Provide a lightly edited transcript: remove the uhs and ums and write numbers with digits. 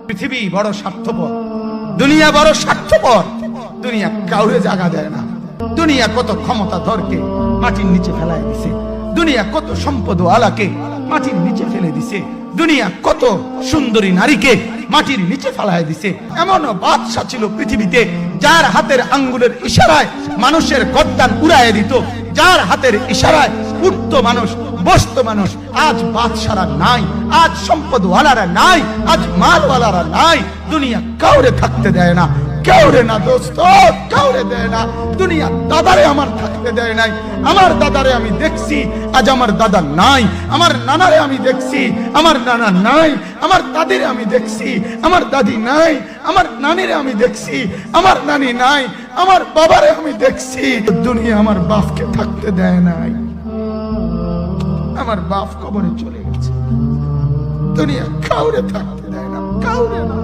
পৃথিবী বড় স্বার্থপর, দুনিয়া বড় স্বার্থপর। দুনিয়া কাউরে জায়গা দেয় না। দুনিয়া কত ক্ষমতাধরকে মাটির নিচে ফেলায় দিছে, দুনিয়া কত সম্পদ আলাকে মাটির নিচে ফেলে দিছে, দুনিয়া কত সুন্দরী নারীকে মাটির নিচে ফেলায় দিছে। এমন বাদশা ছিল পৃথিবীতে যার হাতের আঙ্গুলের ইশারায় মানুষের গর্দান উড়াইয়া দিত, যার হাতের ইশারায় উঠত মানুষ, বসত মানুষ। আজ বাদশারা নাই, আজ সম্পদওয়ালারা নাই, আজ মালওয়ালারা নাই। দুনিয়া কাউরে থাকতে দেয় না, কাউরে না দোস্ত, কাউরে দেয় না। দুনিয়া দাদারে আমার থাকতে দেয় নাই। আমার দাদারে আমি দেখছি, আজ আমার দাদা নাই। আমার নানারে আমি দেখছি, আমার নানা নাই। আমার দাদিরে আমি দেখছি, আমার দাদি নাই। আমার নানিরে আমি দেখছি, আমার নানি নাই। আমার বাবারে আমি দেখছি। দুনিয়া আমার বাপকে থাকতে দেয় নাই। আমার বাপ কবরে চলে গেছে। দুনিয়া কাউরে থাকতে দেয় না, কাউরে না।